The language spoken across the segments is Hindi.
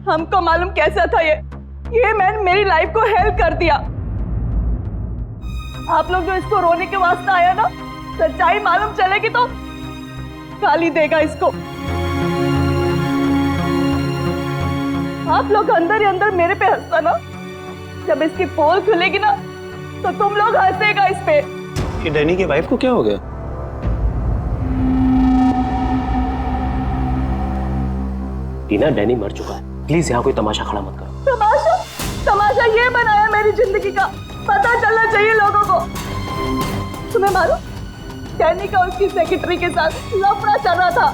हमको मालूम कैसा था ये मैन मेरी लाइफ को हेल्प कर दिया। आप लोग जो इसको रोने के वास्ते आया ना, सच्चाई मालूम चलेगी तो गाली देगा इसको। आप लोग अंदर ही अंदर मेरे पे हंसता ना, जब इसकी पोल खुलेगी ना तो तुम लोग हंसेगा इस पे। ये डैनी की वाइफ को क्या हो गया? टीना, डैनी मर चुका है, प्लीज यहाँ कोई तमाशा खड़ा मत करो। तमाशा? तमाशा ये बनाया मेरी जिंदगी का, पता चलना चाहिए लोगों को। तुम्हें मालूम, डैनी का उसकी सेक्रेटरी के साथ लफड़ा चल रहा था।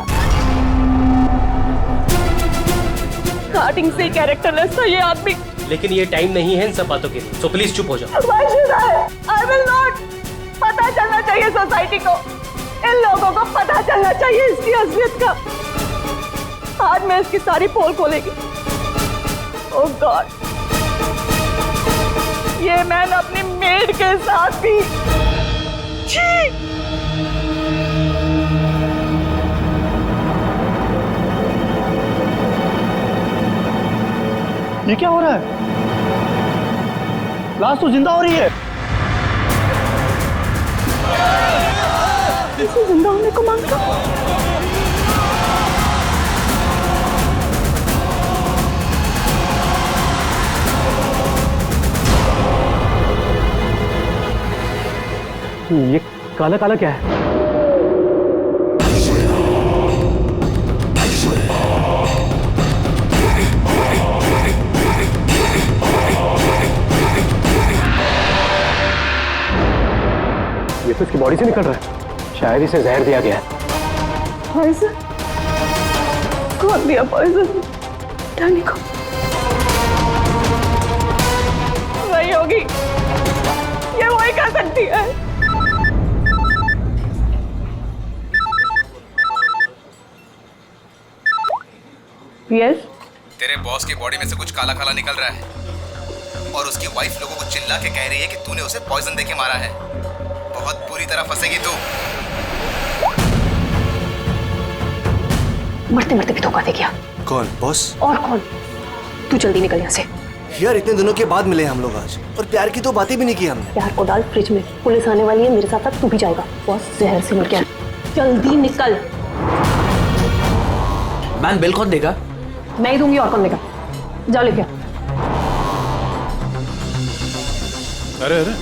स्टार्टिंग से कैरेक्टरलेस था ये आदमी। लेकिन ये टाइम नहीं है इन सब बातों के लिए, सो प्लीज चुप हो जाओ। Why should I? I will not. पता चलना चाहिए सोसाइटी को, इन लोगों को पता चलना चाहिए इसकी असलियत का। आज मैं इसकी सारी पोल खोलेगी। ओह गॉड, ये मैंने अपनी मेड के साथ भी। ये क्या हो रहा है? लाश तो जिंदा हो रही है। इसे जिंदा होने को मांगता। ये काला काला क्या है? ये तो इसकी बॉडी से निकल रहा है, शायद इसे जहर दिया गया है। पॉइजन? कौन दिया पॉइजन डैनी को? वही होगी, ये वही कर सकती है। यस? तेरे बॉस की बॉडी में से कुछ काला काला निकल रहा है और उसकी वाइफ लोगों को चिल्ला के कह रही है कि तूने उसे पॉइजन देके मारा है। बहुत बुरी तरह फंसेगी तू। मरते मरते भी धोखा दे गया। कौन? बॉस? और कौन? तू जल्दी निकल यहाँ से। यार इतने दिनों के बाद मिले हम लोग आज, और प्यार की तो बातें भी नहीं की हमने। प्यार को डाल फ्रिज में, पुलिस आने वाली है, मेरे साथ साथ तू भी जाएगा। बॉस जहर से मर गया, जल्दी निकल। मैम बिल कौन देगा? मैं ही दूंगी, और कौन देगा? जाओ लेके। अरे अरे,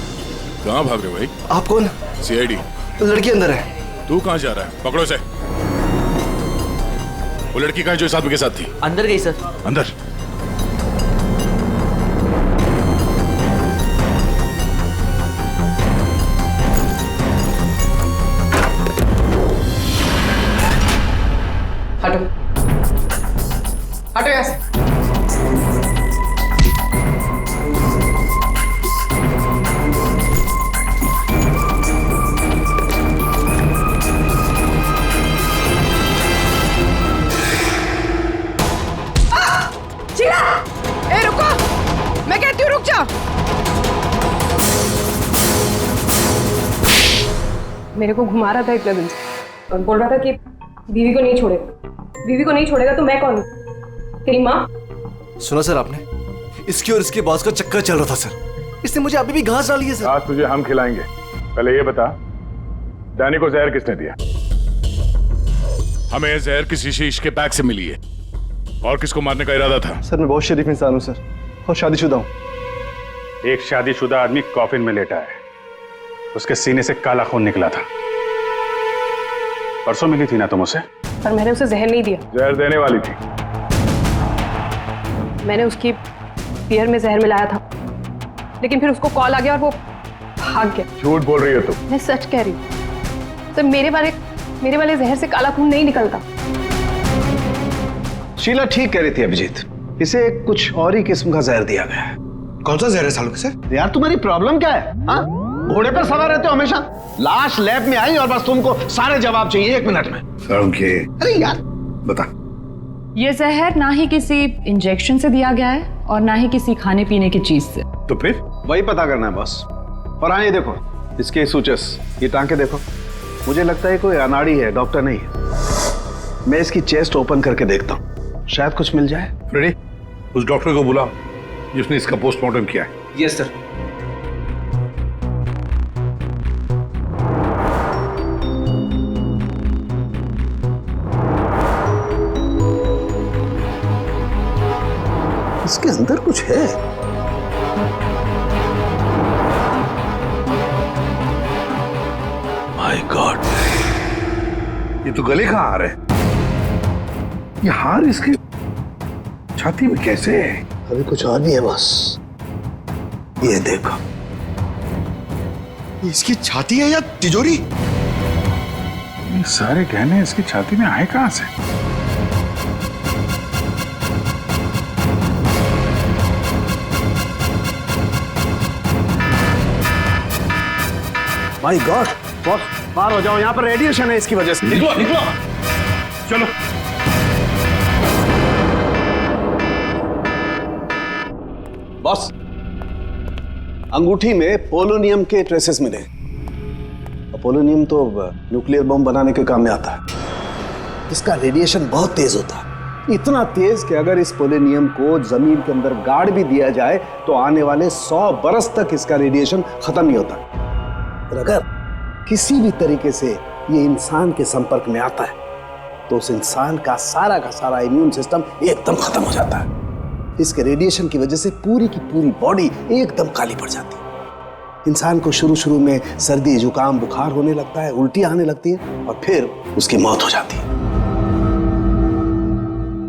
कहाँ भाग रहे हो भाई? आप कौन? सीआईडी। लड़की अंदर है। तू कहाँ जा रहा है? पकड़ो इसे। वो लड़की कहाँ जो इस आदमी के साथ थी? अंदर गई सर। अंदर? हटो हटो यहाँ से। ए रुको, मैं कहती हूँ रुक जा। मेरे को घुमा रहा था इतने दिन से और बोल रहा था कि बीवी को नहीं छोड़ेगा, बीवी को नहीं छोड़ेगा। तो मैं कौन हूँ? तेरी माँ? सुना सर आपने, इसकी और इसके बॉस का चक्कर चल रहा था सर। इसने मुझे अभी भी घास डाली है सर। आज तुझे हम खिलाएंगे। पहले ये बता, डैनी को जहर किसने दिया? हमें जहर किसी शीश के पैक से मिली है, और किसको मारने का इरादा था? सर मैं बहुत शरीफ इंसान हूँ सर, और शादीशुदा हूँ। एक शादीशुदा आदमी कॉफिन में लेटा है, उसके सीने से काला खून निकला था। परसों मिली थी ना तुम उसे? पर मैंने उसे जहर नहीं दिया। जहर देने वाली थी। मैंने उसकी बियर में जहर मिलाया था, लेकिन फिर उसको कॉल आ गया और वो भाग गया। झूठ बोल रही हो तुम। मैं सच कह रही हूँ। तो मेरे वाले जहर से काला खून नहीं निकलता। शीला ठीक कह रही थी अभिजीत, इसे कुछ और ही किस्म का जहर दिया गया है। कौन सा जहर है सालों सर? यार तुम्हारी प्रॉब्लम क्या है? हाँ, घोड़े पर सवार रहते हो हमेशा। लाश लैब में आई और बस तुमको सारे जवाब चाहिए 1 मिनट में। अरे यार बता। ये जहर ना ही किसी इंजेक्शन से दिया गया है और ना ही किसी खाने पीने की चीज से। तो फिर वही पता करना है बस। और हाँ, ये देखो इसके सूचस, ये टांके देखो। मुझे लगता है कोई अनाड़ी है, डॉक्टर नहीं है। मैं इसकी चेस्ट ओपन करके देखता हूँ, शायद कुछ मिल जाए। रेडी? उस डॉक्टर को बुला जिसने इसका पोस्टमार्टम किया है। Yes sir. इसके अंदर कुछ है। माय गॉड, ये तो गले का हार है। ये हार इसके छाती में कैसे है? अभी कुछ और भी है बस। ये देखो, इसकी छाती है या तिजोरी? ये सारे गहने इसकी छाती में आए कहां से? माय गॉड, बॉस बाहर हो जाओ, यहाँ पर रेडिएशन है इसकी वजह से। निकलो निकलो, चलो। बॉस, अंगूठी में पोलोनियम के ट्रेसेस मिले। पोलोनियम तो न्यूक्लियर बम बनाने के काम में आता है। इसका रेडिएशन बहुत तेज होता है, इतना तेज कि अगर इस पोलोनियम को जमीन के अंदर गाड़ भी दिया जाए तो आने वाले 100 बरस तक इसका रेडिएशन खत्म नहीं होता। और अगर किसी भी तरीके से ये इंसान के संपर्क में आता है तो उस इंसान का सारा इम्यून सिस्टम एकदम खत्म हो जाता है। इसके रेडिएशन की वजह से पूरी की पूरी बॉडी एकदम काली पड़ जाती है। इंसान को शुरू में सर्दी, जुकाम, बुखार होने लगता है, उल्टी आने लगती है और फिर उसकी मौत हो जाती है।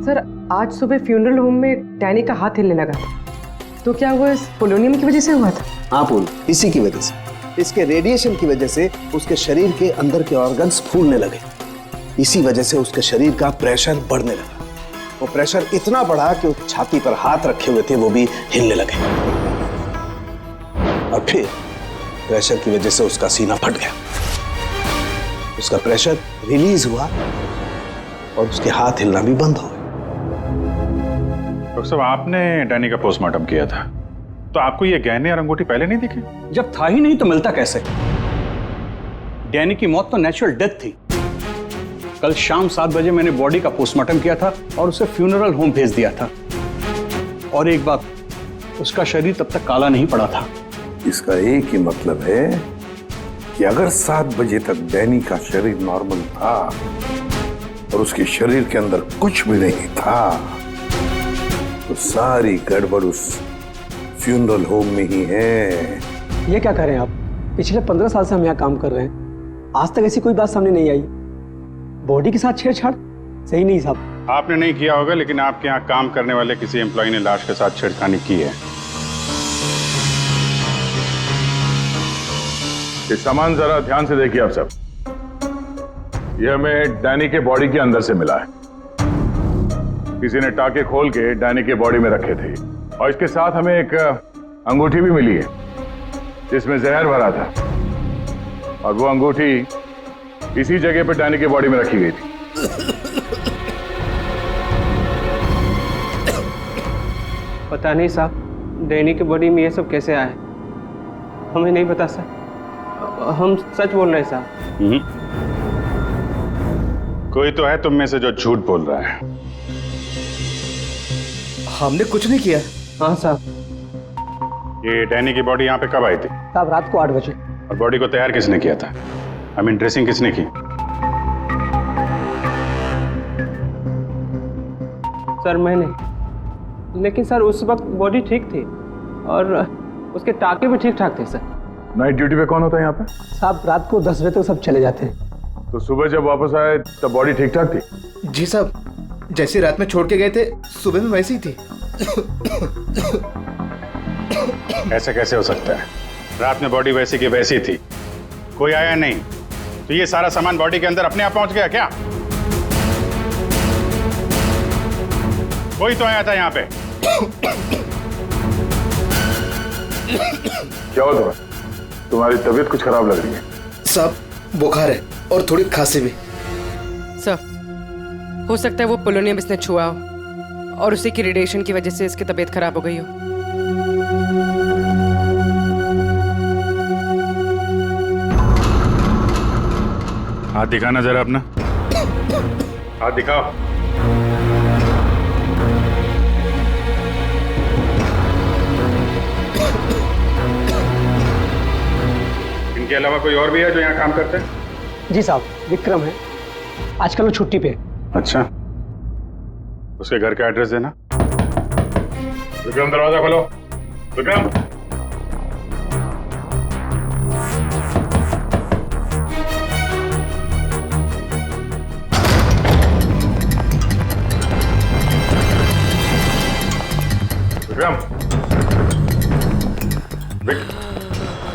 सर, आज सुबह फ्यूनरल होम में डैनी का हाथ हिलने लगा, तो क्या वो इस पोलोनियम की वजह से हुआ था? हाँ पूल, इसी की वजह से, इसके रेडिएशन की वजह से उसके शरीर के अंदर के ऑर्गन्स फूलने लगे। इसी वजह से उसके शरीर का प्रेशर बढ़ने लगा। वो प्रेशर इतना बढ़ा कि उस छाती पर हाथ रखे हुए थे वो भी हिलने लगे और फिर प्रेशर की वजह से उसका सीना फट गया। उसका प्रेशर रिलीज हुआ और उसके हाथ हिलना भी बंद हो गए। डॉक्टर साहब, आपने डैनी का पोस्टमार्टम किया था, तो आपको ये गहने और अंगूठी पहले नहीं दिखे? जब था ही नहीं तो मिलता कैसे? डैनी की मौत तो नेचुरल डेथ थी। कल शाम 7 बजे मैंने बॉडी का पोस्टमार्टम किया था और उसे फ्यूनरल होम भेज दिया था। और एक बात, उसका शरीर तब तक काला नहीं पड़ा था। इसका एक ही मतलब है कि अगर 7 बजे तक डैनी का शरीर नॉर्मल था और उसके शरीर के अंदर कुछ भी नहीं था तो सारी गड़बड़ उस फ्यूनरल होम में ही है। ये क्या कह रहे हैं आप? पिछले 15 साल से हम यहाँ काम कर रहे हैं, आज तक ऐसी कोई बात सामने नहीं आई। बॉडी के साथ छेड़छाड़ सही नहीं साहब। आपने नहीं किया होगा, लेकिन आपके यहाँ काम करने वाले किसी एम्प्लॉय ने लाश के साथ छेड़खानी की है। ये सामान जरा ध्यान से देखिए आप सब। ये हमें डैनी के बॉडी के अंदर से मिला है। किसी ने टाके खोल के डैनी के बॉडी में रखे थे और इसके साथ हमें एक अंगूठी भी मिली है जिसमें जहर भरा था और वो अंगूठी इसी जगह पे डैनी के बॉडी में रखी गई थी। पता नहीं साहब, डैनी के बॉडी में ये सब कैसे आया, हमें नहीं पता सर। हम सच बोल रहे हैं साहब। कोई तो है तुम में से जो झूठ बोल रहा है। हमने कुछ नहीं किया। हाँ साहब। ये डैनी की बॉडी यहाँ पे कब आई थी? साहब, रात को 8 बजे। और बॉडी को तैयार किसने किया था? आई मीन ड्रेसिंग किसने की? सर मैंने, लेकिन सर उस वक्त बॉडी ठीक थी और उसके टाके भी ठीक ठाक थे सर। नाइट ड्यूटी पे कौन होता है यहाँ पे? साहब, रात को 10 बजे तक सब चले जाते हैं। तो सुबह जब वापस आए तब बॉडी ठीक ठाक थी? जी साहब, जैसे रात में छोड़ के गए थे सुबह में वैसी ही थी। ऐसे कैसे हो सकता है? रात में बॉडी वैसी की वैसी थी, कोई आया नहीं, तो ये सारा सामान बॉडी के अंदर अपने आप पहुंच गया क्या? कोई तो आया था यहाँ पे। क्या हुआ तुम्हें? तुम्हारी तबीयत कुछ खराब लग रही है। साहब, बुखार है और थोड़ी खांसी भी। सर, हो सकता है वो पोलोनियम इसने छुआ हो और उसी की रेडिएशन की वजह से इसकी तबीयत खराब हो गई हो। हाथ दिखाना जरा अपना, हाथ दिखाओ। इनके अलावा कोई और भी है जो यहाँ काम करते हैं? जी साहब, विक्रम है, आजकल वो छुट्टी पे। अच्छा, उसके घर का एड्रेस देना। विक्रम, दरवाजा खोलो। विक्रम, विक्रम,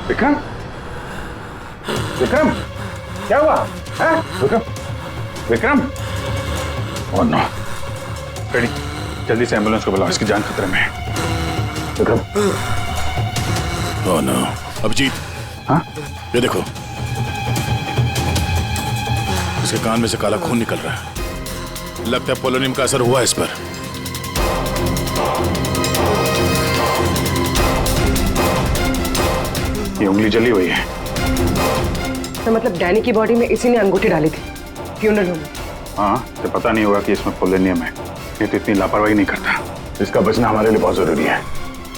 विक्रम, विक्रम, क्या हुआ? है? Vikram, Vikram, oh no, ready, जल्दी से एम्बुलेंस को बुलाओ, इसकी जान खतरे में है। विक्रम, ओह नो, अभिजीत, हाँ? ये देखो, इसके कान में से काला खून निकल रहा है। लगता है पोलोनियम का असर हुआ इस पर। ये उंगली जली हुई है। तो मतलब डैनी की बॉडी में इसी ने अंगूठी डाली थी फ्यूनरल होम में। हाँ, तो पता नहीं होगा कि इसमें पोलोनियम है। ये तो इतनी लापरवाही नहीं करता। इसका बचना हमारे लिए बहुत जरूरी है।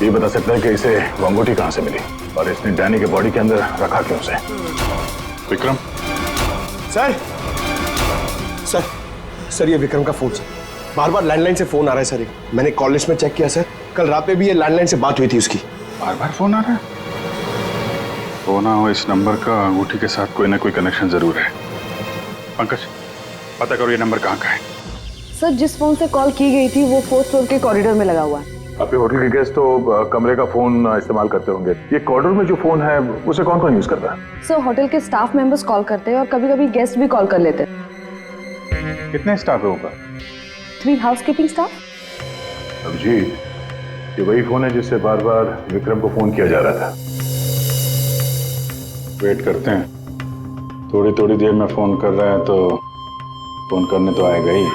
ये बता सकता है कि इसे वो अंगूठी कहाँ से मिली और इसने डैनी के बॉडी के अंदर रखा क्यों उसे। विक्रम, सर सर सर ये विक्रम का फोन सर, बार बार लैंडलाइन से फोन आ रहा है सर। मैंने कॉल लिस्ट में चेक किया सर, कल रात में भी ये लैंडलाइन से बात हुई थी उसकी। बार बार फोन आ रहा है। हो ना हो, इस नंबर का अंगूठी के साथ कोई ना कोई कनेक्शन जरूर है। पंकज, पता करो ये नंबर कहाँ का है। सर जिस फोन से कॉल की गई थी वो 4th फ्लोर के कॉरिडोर में लगा हुआ है। आपके होटल के गेस्ट तो कमरे का फोन इस्तेमाल करते होंगे। ये कॉरिडोर में जो फोन है उसे कौन कौन यूज करता है? सर होटल के स्टाफ मेंबर्स कॉल करते हैं और कभी कभी गेस्ट भी कॉल कर लेते हैं। कितने स्टाफ है ऊपर? 3 हाउसकीपिंग स्टाफ। अभिजीत, ये वही फोन है जिससे बार बार विक्रम को फोन किया जा रहा था। वेट करते हैं, थोड़ी थोड़ी देर में फोन कर रहा है तो फोन करने तो आएगा ही।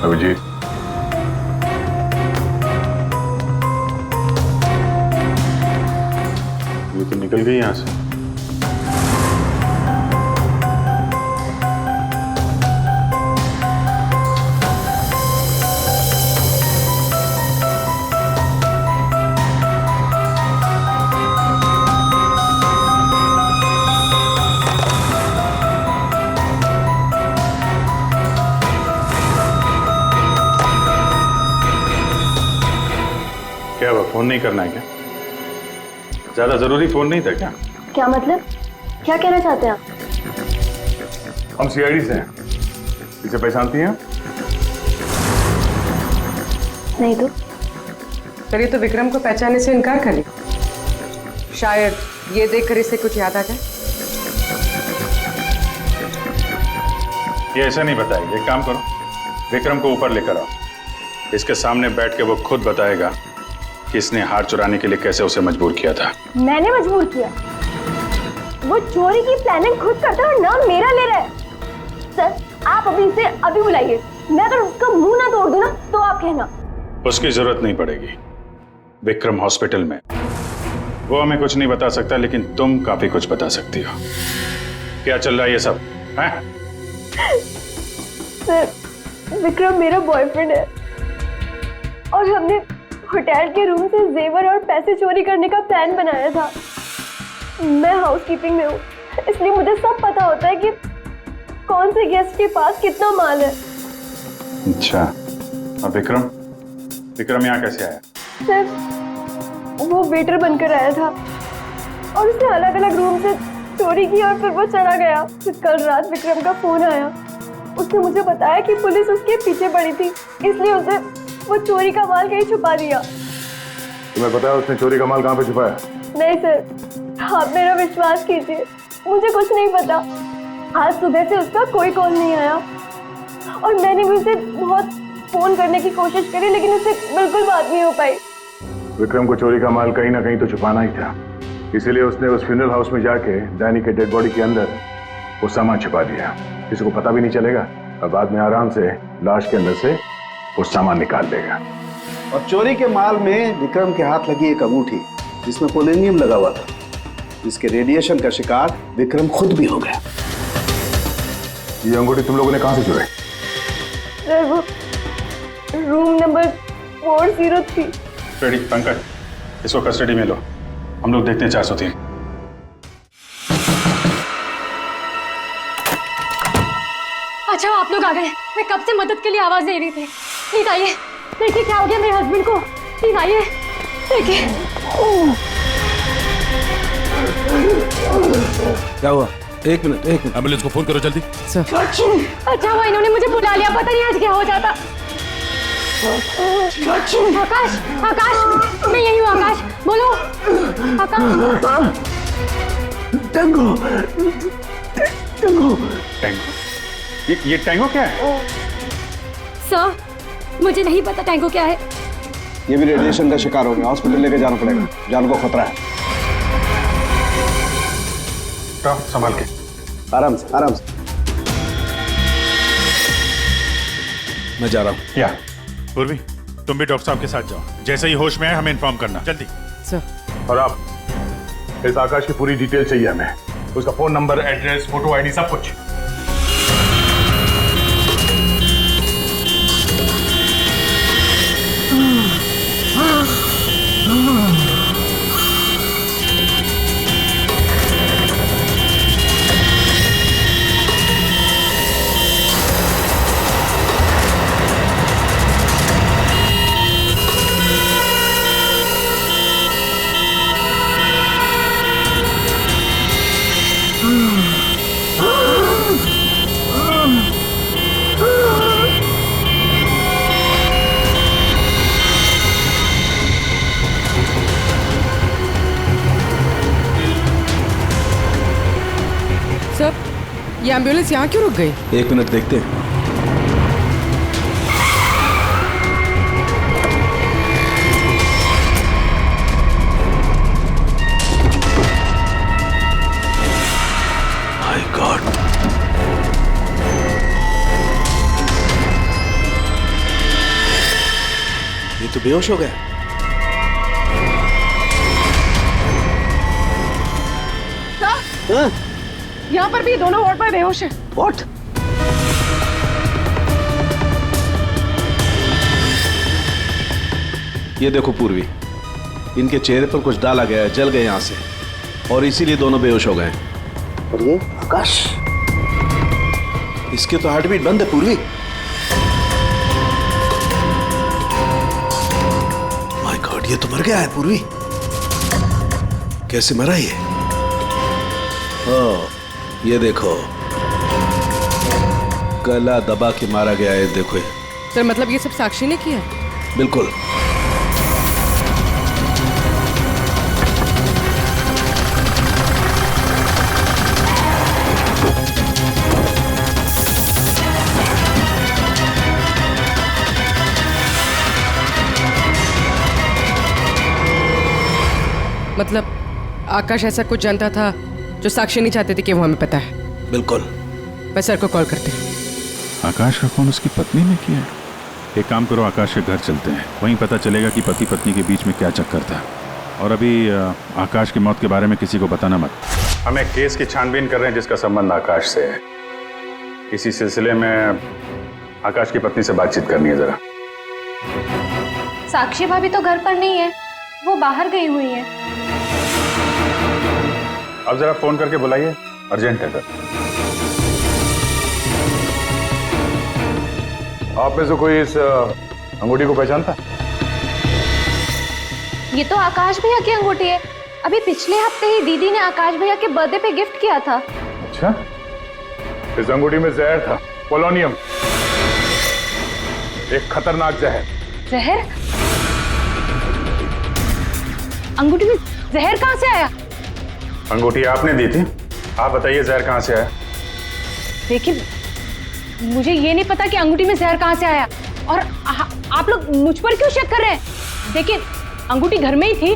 अभिजीत, ये तो निकल गई यहाँ से। क्या हुआ, फोन नहीं करना है क्या? ज्यादा जरूरी फोन नहीं था क्या? क्या मतलब? क्या कहना चाहते हैं आप? हम सीआईडी से हैं। इसे पहचानती हैं? नहीं तो। चलिए तो विक्रम को पहचानने से इनकार कर लिया। शायद ये देखकर इसे कुछ याद आ जाए। ये ऐसा नहीं बताएगी। एक काम करो, विक्रम को ऊपर लेकर आओ, इसके सामने बैठ के वो खुद बताएगा कि इसने हार चुराने के लिए कैसे उसे मजबूर किया था। मैंने मजबूर किया? वो चोरी की प्लानिंग खुद करता है और नाम मेरा ले रहा है। सर आप अभी इसे अभी बुलाइए। मैं अगर उसका मुंह ना तोड़ दूं ना तो आप कहना। उसकी जरूरत नहीं पड़ेगी। विक्रम हॉस्पिटल में, वो हमें कुछ नहीं बता सकता, लेकिन तुम काफी कुछ बता सकती हो। क्या चल रहा है ये सब है? सर विक्रम मेरा बॉयफ्रेंड है और हमने होटल के रूम से जेवर और पैसे चोरी करने का प्लान बनाया था। मैं हाउसकीपिंग में हूँ, इसलिए मुझे सब पता होता है कि कौन से गेस्ट के पास कितना माल है। अच्छा, और विक्रम? विक्रम यहाँ कैसे आया? सर वो वेटर बनकर आया था और उसने अलग अलग रूम से चोरी की और फिर वो चला गया। फिर कल रात विक्रम का फोन आया, उसने मुझे बताया कि पुलिस उसके पीछे पड़ी थी, इसलिए उसे वो चोरी का माल कहीं छुपा दिया। तुम्हें पता है उसने चोरी का माल कहाँ पे छुपाया? नहीं सर, आप मेरा विश्वास कीजिए, मुझे कुछ नहीं पता। आज सुबह से उसका कोई कॉल नहीं आया और मैंने भी उसे बहुत फोन करने की कोशिश करी, लेकिन उससे बिल्कुल बात नहीं हो पाई। विक्रम को चोरी का माल कहीं ना कहीं तो छुपाना ही था, इसीलिए उसने उस फ्यूनरल हाउस में जाके डैनी के डेड बॉडी के अंदर वो सामान छिपा दिया, किसी को पता भी नहीं चलेगा और बाद में आराम से लाश के अंदर से वो सामान निकाल लेगा। और चोरी के माल में विक्रम के हाथ लगी एक अंगूठी जिसमें पोलोनियम लगा हुआ था, जिसके रेडिएशन का शिकार विक्रम खुद भी हो गया। ये अंगूठी तुम लोगों ने कहां से चुराई? सर वो रूम नंबर 403। रेडी पंकज, इसको कस्टडी में लो, हम लोग देखते हैं 403। अच्छा आप लोग आ गए, मैं कब से मदद के लिए आवाज दे रही थी। प्लीज आइए, देखिए क्या हो गया मेरे हस्बैंड को। प्लीज आइए, देखिए। क्या हुआ? एक मिनट एम्बुलेंस को फोन करो जल्दी। अच्छा हुआ इन्होंने मुझे बुला लिया, पता नहीं आज क्या हो जाता। आकाश, आकाश, मैं यही हूँ। आकाश बोलो। आकाश। Tango, tango, tango? ये टैंगो क्या है? सर मुझे नहीं पता टैंगो क्या है। ये भी रेडिएशन का शिकार हो गया, हॉस्पिटल लेके जाना पड़ेगा, जान को खतरा है। संभाल के, आराम से आराम से। मैं जा रहा हूँ। या पूर्वी तुम भी डॉक्टर साहब के साथ जाओ, जैसे ही होश में आए हमें इन्फॉर्म करना जल्दी। सर। और आप इस आकाश की पूरी डिटेल चाहिए हमें, उसका phone number, address, photo ID, सब कुछ। ये एम्बुलेंस यहाँ क्यों रुक गई? एक मिनट देखते हैं। माय गॉड, ये तो बेहोश हो गया। यहाँ पर भी दोनों वार्ड में बेहोश है। What? ये देखो पूर्वी, इनके चेहरे पर कुछ डाला गया है, जल गए यहां से, और इसीलिए दोनों बेहोश हो गए। और ये आकाश, इसके तो हार्ट बीट बंद है पूर्वी। माय गॉड, ये तो मर गया है पूर्वी। कैसे मरा ये? ओह, ये देखो, गला दबा के मारा गया है। देखो सर, मतलब ये सब साक्षी ने किया? बिल्कुल। मतलब आकाश ऐसा कुछ जानता था जो साक्षी नहीं चाहते थे कि वो हमें पता है। बिल्कुल। मैं सर को कॉल करते हैं। आकाश का फोन उसकी पत्नी ने किया? एक काम करो, आकाश के घर चलते हैं, वहीं पता चलेगा कि पति पत्नी के बीच में क्या चक्कर था। और अभी आकाश की मौत के बारे में किसी को बताना मत। हम एक केस की छानबीन कर रहे हैं जिसका संबंध आकाश से है। इसी सिलसिले में आकाश की पत्नी से बातचीत करनी है जरा। साक्षी भाभी तो घर पर नहीं है, वो बाहर गई हुई है। अब जरा फोन करके बुलाइए, अर्जेंट है सर। आप में से कोई इस अंगूठी को पहचानता? ये तो आकाश भैया की अंगूठी है। अभी पिछले हफ्ते ही दीदी ने आकाश भैया के बर्थडे पे गिफ्ट किया था। अच्छा, इस अंगूठी में जहर था, पोलोनियम, एक खतरनाक जहर। जहर? अंगूठी में जहर कहाँ से आया? अंगूठी आपने दी थी, आप बताइए जहर कहाँ से आया? देखिए, मुझे ये नहीं पता कि अंगूठी में जहर कहाँ से आया, और आप लोग मुझ पर क्यों शक कर रहे हैं? देखिए, अंगूठी घर में ही थी,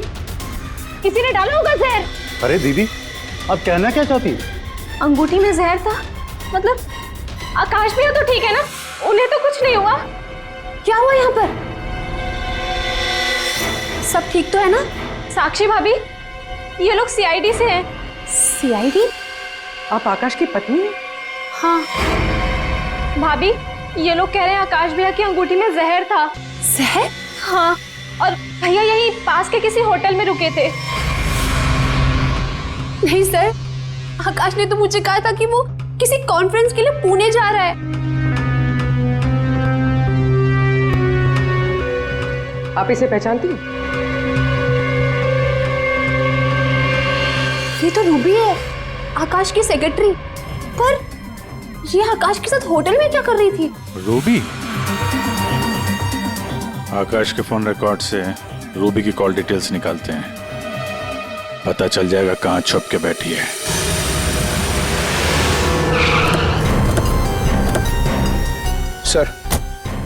किसी ने डाला होगा जहर। अरे दीदी, आप कहना क्या चाहती? अंगूठी में जहर था? मतलब आकाश भैया तो ठीक है ना, उन्हें तो कुछ नहीं हुआ? क्या हुआ यहाँ पर? सब ठीक तो है ना? साक्षी भाभी, ये लोग सीआईडी से हैं। सीआईडी? आप आकाश की पत्नी हैं? हाँ भाभी, ये लोग कह रहे हैं आकाश भैया की अंगूठी में जहर था। जहर? हाँ, और भैया यहीं पास के किसी होटल में रुके थे। नहीं सर, आकाश ने तो मुझे कहा था कि वो किसी कॉन्फ्रेंस के लिए पुणे जा रहा है। आप इसे पहचानती हैं? ये तो रूबी है, आकाश की सेक्रेटरी। पर ये आकाश के साथ होटल में क्या कर रही थी? रूबी? आकाश के फोन रिकॉर्ड से रूबी की कॉल डिटेल्स निकालते हैं, पता चल जाएगा कहां छुप के बैठी है। सर,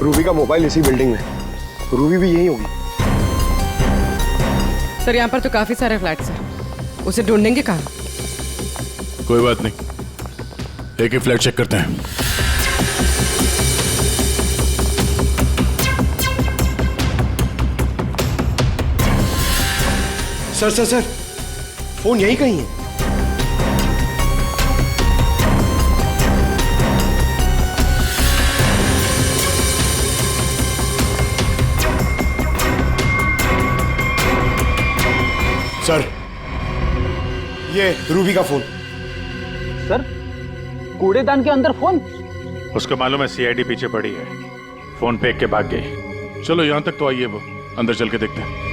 रूबी का मोबाइल इसी बिल्डिंग में, रूबी भी यही होगी। सर, यहाँ पर तो काफी सारे फ्लैट्स हैं, उसे ढूंढेंगे कहाँ? कोई बात नहीं, एक ही फ्लैट चेक करते हैं। सर सर सर, फोन यही कहीं है। सर, ये रूबी का फोन। सर, कूड़ेदान के अंदर फोन? उसको मालूम है सीआईडी पीछे पड़ी है, फोन फेंक के भाग गई। चलो यहां तक तो आइए, वो अंदर चल के देखते हैं।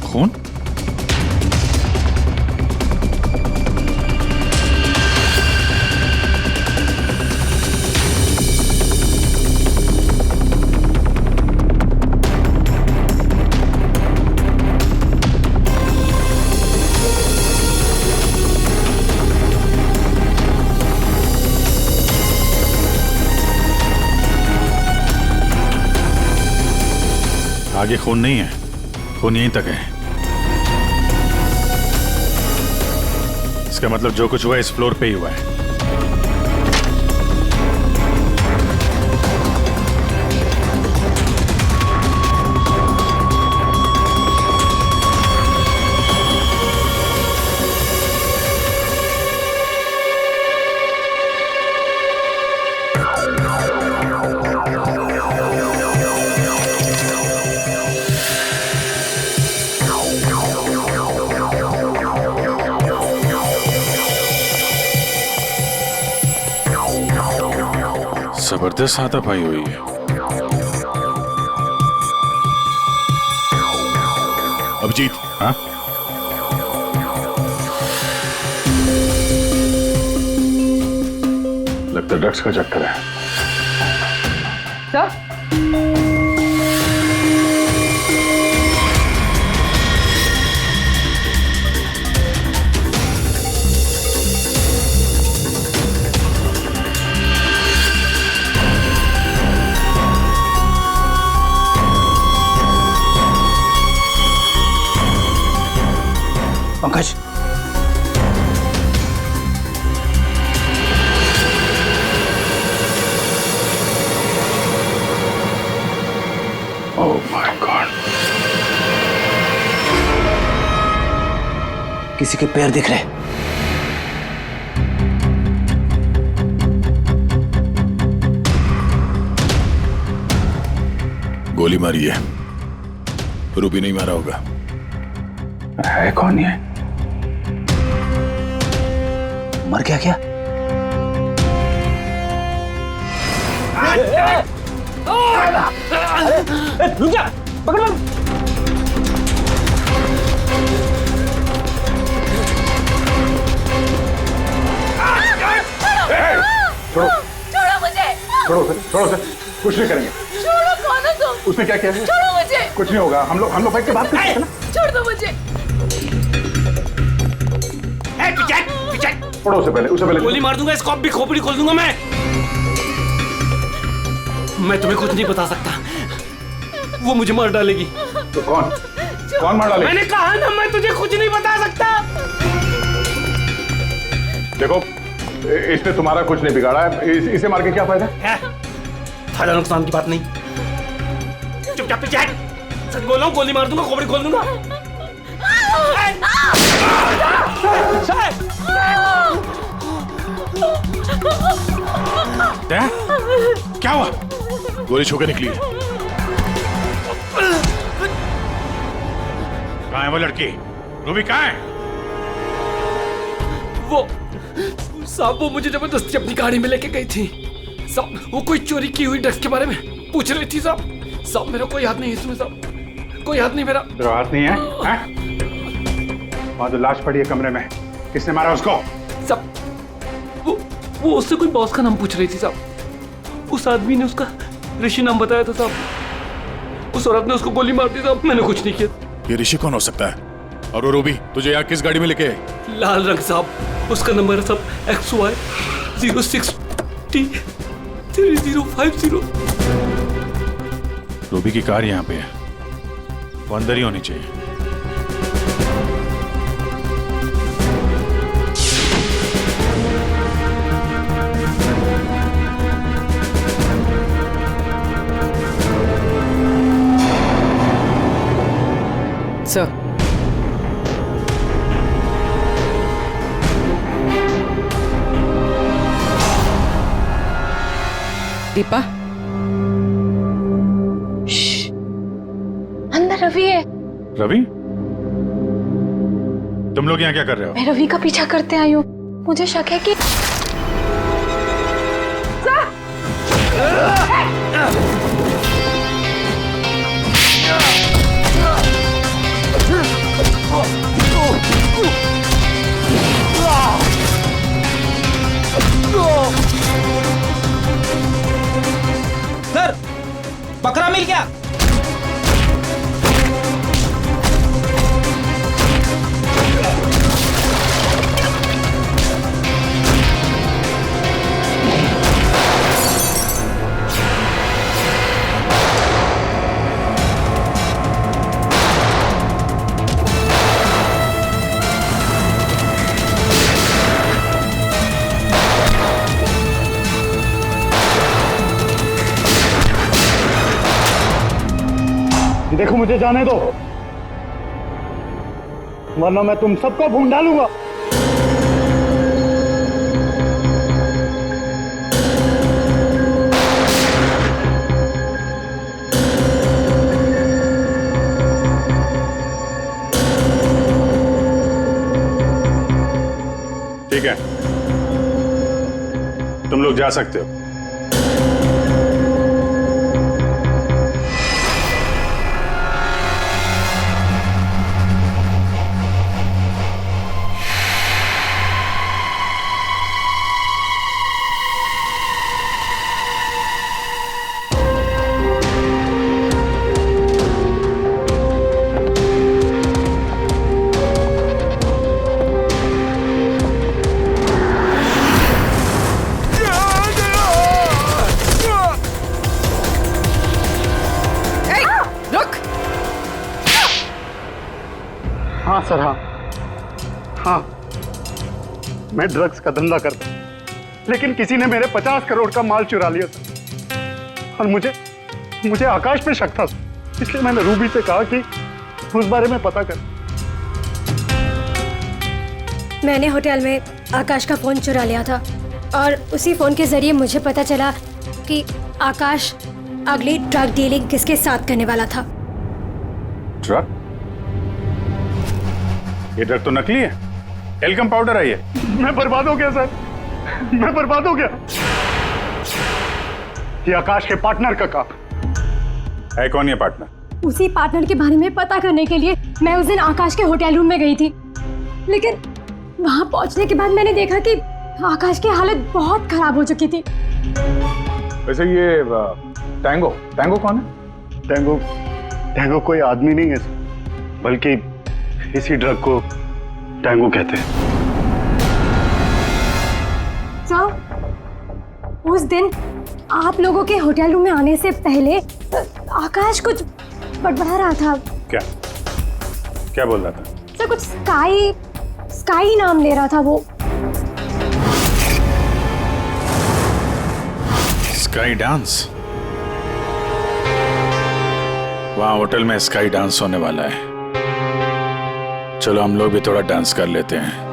खून? आगे खून नहीं है, खून यहीं तक है। इसका मतलब जो कुछ हुआ इस फ्लोर पे ही हुआ है। जबरदस्त हाथापाई हुई है। अभिजीत, हाँ? लगता है ड्रग्स का चक्कर है। Sir, Pankaj, oh my God, किसी के पैर दिख रहे। गोली मारी है, रूबी नहीं मारा होगा। है कौन ये? मर गया क्या? रुक जा, पकड़। छोड़ो, छोड़ो मुझे। छोड़ो सर, छोड़ो सर, कुछ नहीं करेंगे। छोड़ो, कौन हो तुम? उसने क्या किया है? छोड़ो मुझे। कुछ नहीं होगा, हम लोग बैठ के बात करते हैं ना। छोड़ दो मुझे। छोड़ो उसे पहले गोली मार दूंगा, स्कॉप भी खोपड़ी खोल दूंगा मैं तुम्हें कुछ नहीं बता सकता, वो मुझे मार डालेगी। तो कौन? कौन मार डाले? मैंने कहा ना मैं तुझे कुछ नहीं बता सकता। देखो इसने तुम्हारा कुछ नहीं बिगाड़ा है, इसे मार के क्या फायदा? फायदा नुकसान की बात नहीं, चुपचाप पीछे हट। सच बोल रहा हूँ, गोली मार दूंगा, खोपड़ी खोल दूंगा। क्या हुआ? गोली छू के निकली है। कहाँ है वो लड़की? रूबी कहाँ है? वो साहब वो मुझे जबरदस्ती अपनी गाड़ी में लेके गई थी साहब। वो कोई चोरी की हुई ड्रग्स के बारे में पूछ रही थी साहब। साहब मेरा कोई हाथ नहीं है इसमें साहब, कोई हाथ नहीं मेरा। तेरा हाथ नहीं है? वहाँ तो लाश पड़ी है कमरे में, किसने मारा उसको? साहब वो उससे कोई बॉस का नाम पूछ रही थी साहब। उस आदमी ने उसका ऋषि नाम बताया था साहब। उस औरत ने उसको गोली मार दी साहब, मैंने कुछ नहीं किया। ये ऋषि कौन हो सकता है? और वो रूबी तुझे यहाँ किस गाड़ी में लेके? लाल रंग साहब, उसका नंबर है साहब XY 06T 3050। रूबी की कार यहाँ पे है, वो अंदर ही होनी चाहिए। सर दीपा, अंदर रवि है। रवि? तुम लोग यहाँ क्या कर रहे हो? मैं रवि का पीछा करते आई हूँ, मुझे शक है कि सर बकरा मिल गया। देखो मुझे जाने दो, वरना मैं तुम सबको भून डालूंगा। ठीक है, तुम लोग जा सकते हो। हाँ सर, हाँ मैं ड्रग्स का धंधा करता हूँ, लेकिन किसी ने मेरे 50 करोड़ का माल चुरा लिया था और मुझे आकाश पे शक था, इसलिए मैंने रूबी से कहा कि उस बारे में पता कर। मैंने होटल में आकाश का फोन चुरा लिया था और उसी फोन के जरिए मुझे पता चला कि आकाश अगली ड्रग डीलिंग किसके साथ करने वाला था। ड्रग? ये ड्रग तो नकली है, एल्कम पाउडर है ये। मैं बर्बाद हो गया सर, मैं बर्बाद हो गया। ये आकाश के पार्टनर का काम है। कौन ये पार्टनर? उसी पार्टनर के बारे में पता करने के लिए मैं उस दिन आकाश के होटल रूम में गई थी, लेकिन वहां पहुंचने के बाद मैंने देखा कि आकाश की हालत बहुत खराब हो चुकी थी। वैसे ये टैंगो कौन है? टैंगो कोई आदमी नहीं है, बल्कि इसी ड्रग को टैंगो कहते हैं। सर, उस दिन आप लोगों के होटल रूम में आने से पहले आकाश कुछ बड़बड़ा रहा था। क्या? क्या बोल रहा था? सर कुछ स्काई नाम ले रहा था वो। Sky dance? वहां होटल में स्काई डांस होने वाला है। चलो हम लोग भी थोड़ा डांस कर लेते हैं।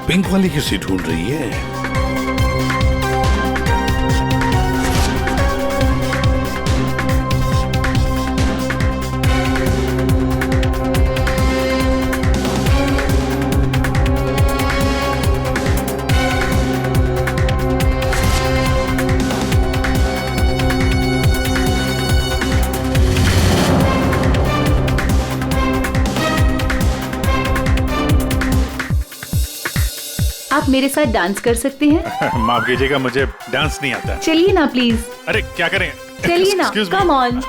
पिंक वाली किसी ढूंढ रही है? आप मेरे साथ डांस कर सकते हैं? माफ कीजिएगा, मुझे डांस नहीं आता। चलिए ना प्लीज। अरे क्या करें? चलिए ना, कम ऑन।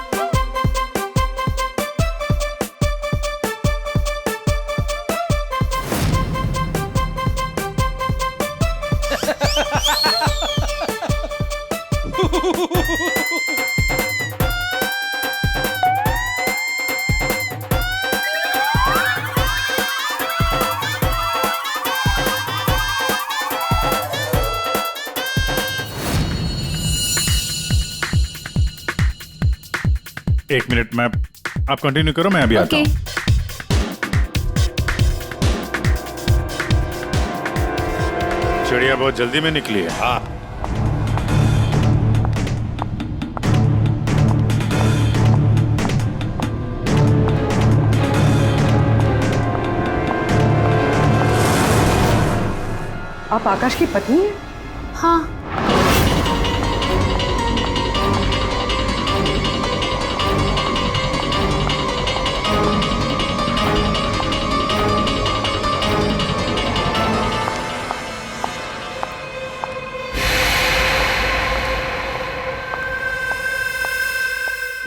एक मिनट में आप कंटिन्यू करो, मैं अभी आता हूँ। चिड़िया बहुत जल्दी में निकली है। हाँ। आप आकाश की पत्नी हैं? हाँ।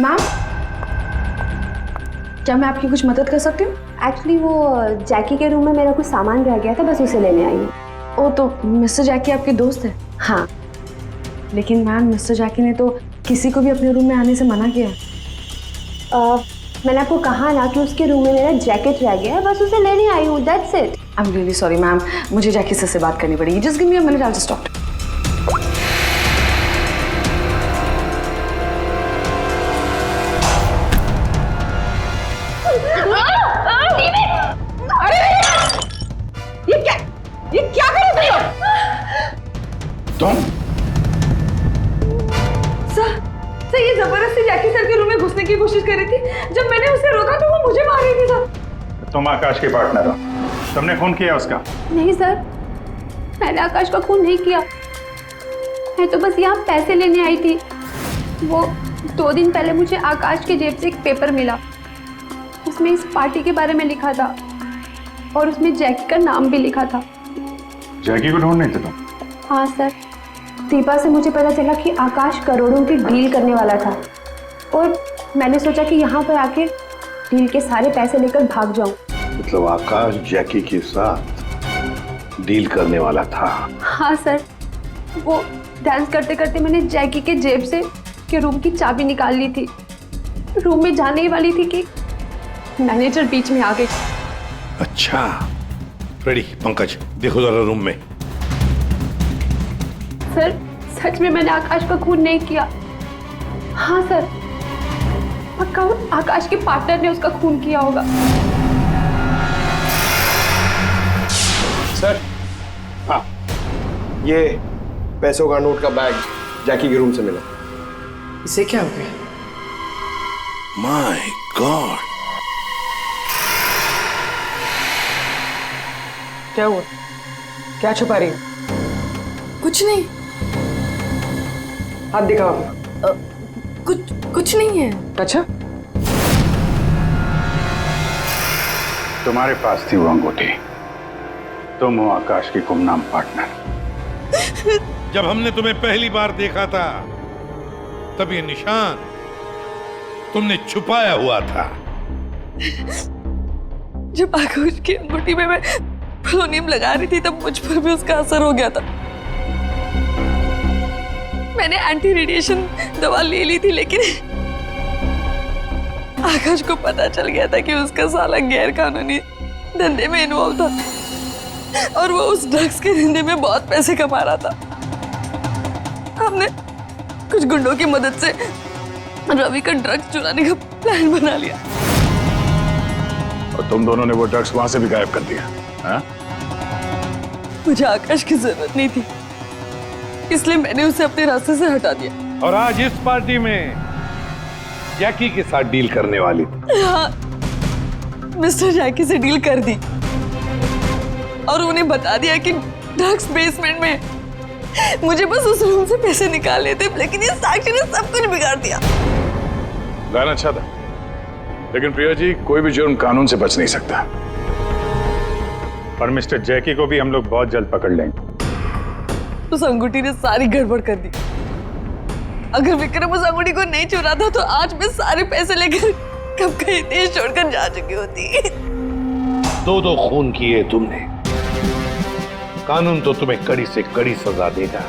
मैम, क्या मैं आपकी कुछ मदद कर सकती हूँ? एक्चुअली वो जैकी के रूम में मेरा कुछ सामान रह गया था, बस उसे लेने आई हूँ। ओ, तो मिस्टर जैकी आपके दोस्त है? हाँ। लेकिन मैम, मिस्टर जैकी ने तो किसी को भी अपने रूम में आने से मना किया। मैंने आपको कहा ना कि उसके रूम में मेरा जैकेट रह गया है, बस उसे लेने आई हूँ, that's it. I am really sorry ma'am, मुझे जैकी से बात करनी पड़ेगी। Just give me a minute, I will just talk. ये क्या कर रहे हो तुम? सर ये जबरदस्ती जैकी सर के रूम में घुसने की कोशिश कर रही थी। जब मैंने उसे रोका तो वो मुझे मार रही थी सर। तुम आकाश के पार्टनर हो, तुमने खून किया उसका? नहीं सर, मैंने आकाश का खून नहीं किया। मैं तो बस यहाँ पैसे लेने आई थी। वो 2 दिन पहले मुझे आकाश के जेब से एक पेपर मिला, उसमें इस पार्टी के बारे में लिखा था और उसमें जैकी का नाम भी लिखा था। जैकी को ढूंढ नहीं थे तुम? हाँ सर, दीपा से मुझे पता चला कि आकाश करोड़ों की डील करने वाला था और मैंने सोचा कि यहाँ पर आके डील के सारे पैसे लेकर भाग जाऊं। मतलब आकाश जैकी के साथ डील करने वाला था? हाँ सर, वो डांस करते करते मैंने जैकी के जेब से के रूम की चाबी निकाल ली थी। रूम में जाने ही वाली थी कि मैनेजर बीच में आ गई। अच्छा, रेडी पंकज, देखो जरा रूम में। सर सच में मैंने आकाश का खून नहीं किया। हाँ सर, पक्का आकाश के पार्टनर ने उसका खून किया होगा। सर, हाँ, ये पैसों का नोट का बैग जैकी के रूम से मिला। इसे क्या हो गया? माय गॉड, क्या हुआ? क्या छुपा रही हो? कुछ नहीं। हाथ दिखाओ अपना। कुछ नहीं है। अच्छा, तुम्हारे पास थी वो अंगूठी, तुम हो आकाश की गुमनाम पार्टनर। जब हमने तुम्हें पहली बार देखा था तब ये निशान तुमने छुपाया हुआ था। जब आकाश की अंगूठी में मैं पोलोनियम लगा रही थी तब मुझ पर भी उसका असर हो गया था। मैंने एंटी रेडिएशन दवा ले ली थी, लेकिन आकाश को पता चल गया था कि उसका साला गैर कानूनी धंधे में इन्वॉल्व था और वो उस ड्रग्स के धंधे में बहुत पैसे कमा रहा था। हमने कुछ गुंडों की मदद से रवि का ड्रग्स चुराने का प्लान बना लिया। और तुम दोनों ने वो ड्रग्स वहां से भी गायब कर दिया? हाँ? मुझे आकाश की जरूरत नहीं थी, इसलिए मैंने उसे अपने रास्ते से हटा दिया। और आज इस पार्टी में जैकी के साथ डील करने वाली थी। हाँ, मिस्टर जैकी से डील कर दी और उन्हें बता दिया कि ड्रग्स बेसमेंट में। मुझे बस उस रूम से पैसे निकालने थे, लेकिन ये साक्षी ने सब कुछ बिगाड़ दिया। प्लान अच्छा था, लेकिन प्रिया जी, कोई भी जुर्म कानून से बच नहीं सकता। और मिस्टर जैकी को भी हम लोग बहुत जल्द पकड़ लेंगे। उस अंगूठी ने सारी गड़बड़ कर दी। अगर विक्रम उस अंगूठी को नहीं चुराता तो आज मैं सारे पैसे लेकर कब कहीं देश छोड़कर जा चुकी होती। दो खून किए तुमने, कानून तो तुम्हें कड़ी से कड़ी सजा देगा।